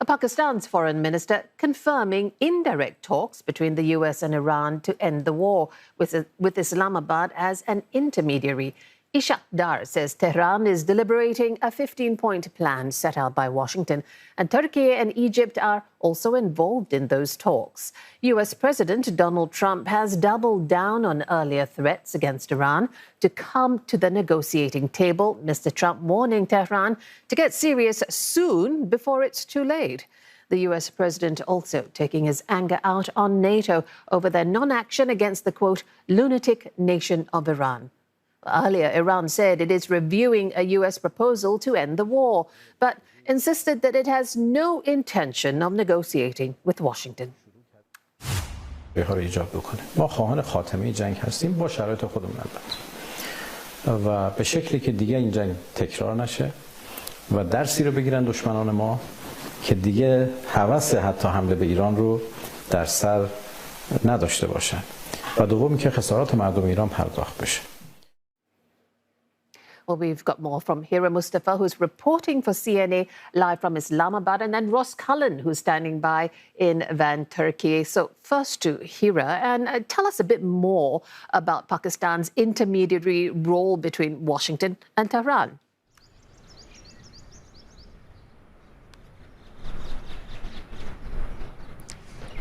Pakistan's foreign minister confirming indirect talks between the US and Iran to end the war, with Islamabad as an intermediary. Ishaq Dar says Tehran is deliberating a 15-point plan set out by Washington, and Turkey and Egypt are also involved in those talks. US President Donald Trump has doubled down on earlier threats against Iran to come to the negotiating table, Mr. Trump warning Tehran to get serious soon before it's too late. The US president also taking his anger out on NATO over their non-action against the, quote, lunatic nation of Iran. Earlier, Iran said it is reviewing a US proposal to end the war, but insisted that it has no intention of negotiating with Washington. ما خواهان خاتمه جنگ هستیم با شرایط خودمون البته و به شکلی که دیگه این جنگ تکرار نشه و درسی رو بگیرن دشمنان ما که دیگه هوس حتی حمله به ایران رو در سر نداشته باشن و دومی که خسارات مردم ایران پرداخت بشه. Well, we've got more from Hira Mustafa, who's reporting for CNA live from Islamabad, and then Ross Cullen, who's standing by in Van, Turkey. So first to Hira, and tell us a bit more about Pakistan's intermediary role between Washington and Tehran.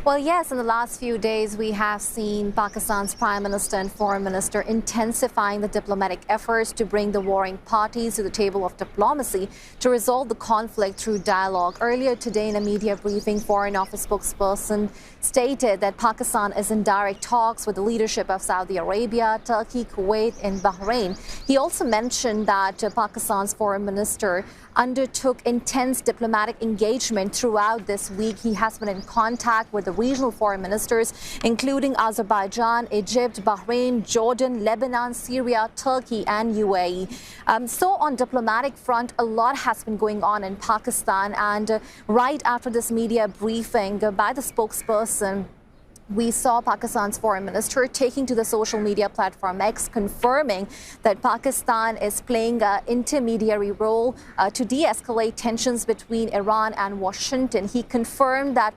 Well, yes, in the last few days, we have seen Pakistan's Prime Minister and Foreign Minister intensifying the diplomatic efforts to bring the warring parties to the table of diplomacy to resolve the conflict through dialogue. Earlier today, in a media briefing, Foreign Office spokesperson stated that Pakistan is in direct talks with the leadership of Saudi Arabia, Turkey, Kuwait, and Bahrain. He also mentioned that Pakistan's Foreign Minister undertook intense diplomatic engagement throughout this week. He has been in contact with the regional foreign ministers, including Azerbaijan, Egypt, Bahrain, Jordan, Lebanon, Syria, Turkey, and UAE. So on diplomatic front, a lot has been going on in Pakistan. And right after this media briefing by the spokesperson, we saw Pakistan's foreign minister taking to the social media platform X, confirming that Pakistan is playing an intermediary role to de-escalate tensions between Iran and Washington. He confirmed that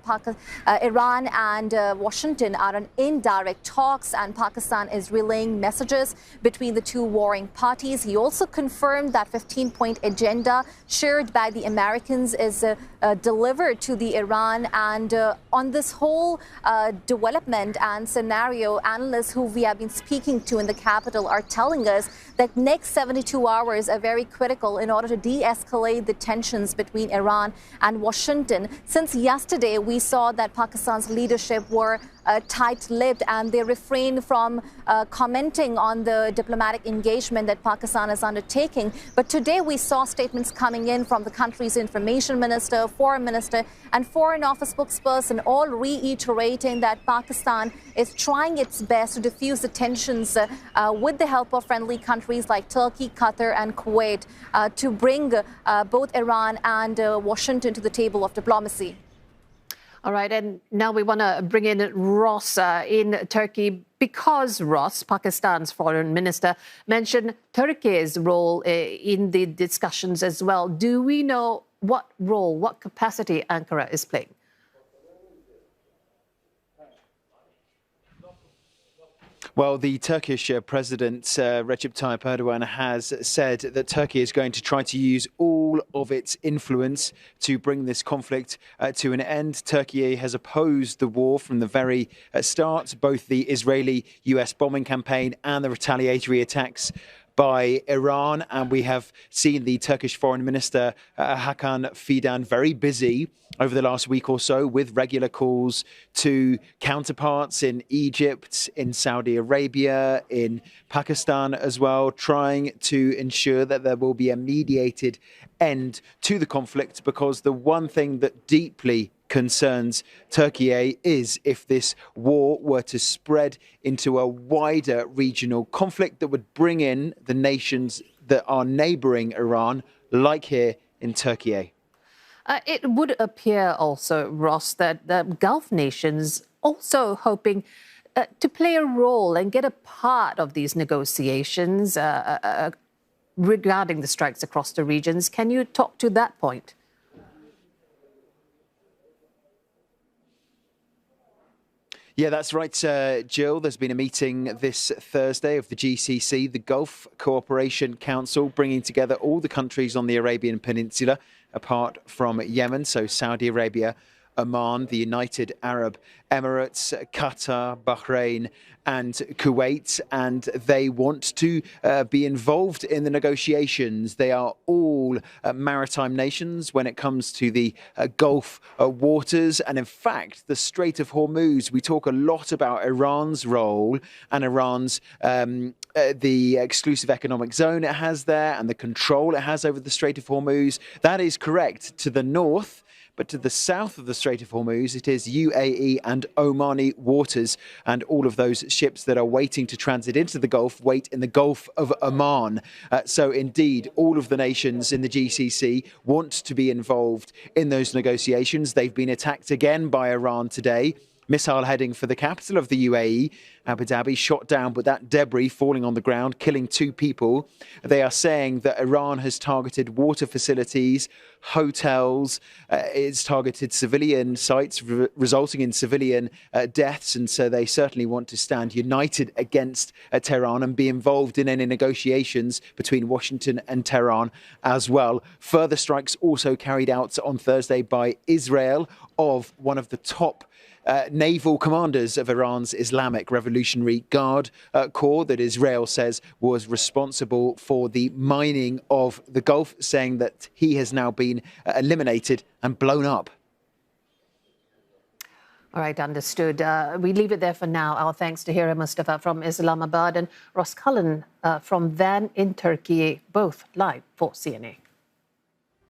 Iran and Washington are in indirect talks, and Pakistan is relaying messages between the two warring parties. He also confirmed that 15-point agenda shared by the Americans is delivered to the Iran. And on this whole development and scenario, analysts who we have been speaking to in the capital are telling us that next 72 hours are very critical in order to de-escalate the tensions between Iran and Washington. Since yesterday, we saw that Pakistan's leadership were tight-lipped and they refrained from commenting on the diplomatic engagement that Pakistan is undertaking. But today we saw statements coming in from the country's information minister, foreign minister, and foreign office spokesperson, all reiterating that Pakistan is trying its best to diffuse the tensions with the help of friendly countries like Turkey, Qatar, and Kuwait to bring both Iran and Washington to the table of diplomacy. All right, and now we want to bring in Ross in Turkey because Ross, Pakistan's foreign minister, mentioned Turkey's role in the discussions as well. Do we know what role, what capacity Ankara is playing? Well, the Turkish President Recep Tayyip Erdogan has said that Turkey is going to try to use all of its influence to bring this conflict to an end. Turkey has opposed the war from the very start, both the Israeli-US bombing campaign and the retaliatory attacks by Iran. And we have seen the Turkish Foreign Minister Hakan Fidan very busy over the last week or so with regular calls to counterparts in Egypt, in Saudi Arabia, in Pakistan as well, trying to ensure that there will be a mediated end to the conflict, because the one thing that deeply concerns Turkey is if this war were to spread into a wider regional conflict that would bring in the nations that are neighboring Iran, like here in Turkey. It would appear also, Ross, that the Gulf nations also hoping to play a role and get a part of these negotiations regarding the strikes across the regions. Can you talk to that point? Yeah, that's right, Jill. There's been a meeting this Thursday of the GCC, the Gulf Cooperation Council, bringing together all the countries on the Arabian Peninsula, apart from Yemen, so Saudi Arabia, Oman, the United Arab Emirates, Qatar, Bahrain and Kuwait, and they want to be involved in the negotiations. They are all maritime nations when it comes to the Gulf waters, and in fact, the Strait of Hormuz. We talk a lot about Iran's role and Iran's the exclusive economic zone it has there and the control it has over the Strait of Hormuz. That is correct to the north. But to the south of the Strait of Hormuz, it is UAE and Omani waters, and all of those ships that are waiting to transit into the Gulf wait in the Gulf of Oman. So indeed, all of the nations in the GCC want to be involved in those negotiations. They've been attacked again by Iran today. Missile heading for the capital of the UAE, Abu Dhabi, shot down with that debris falling on the ground, killing 2 people. They are saying that Iran has targeted water facilities, hotels, it's targeted civilian sites, resulting in civilian deaths. And so they certainly want to stand united against Tehran and be involved in any negotiations between Washington and Tehran as well. Further strikes also carried out on Thursday by Israel of one of the top naval commanders of Iran's Islamic Revolutionary Guard Corps that Israel says was responsible for the mining of the Gulf, saying that he has now been eliminated and blown up. All right, understood. We leave it there for now. Our thanks to Hira Mustafa from Islamabad and Cullen from Van in Turkey, both live for CNA.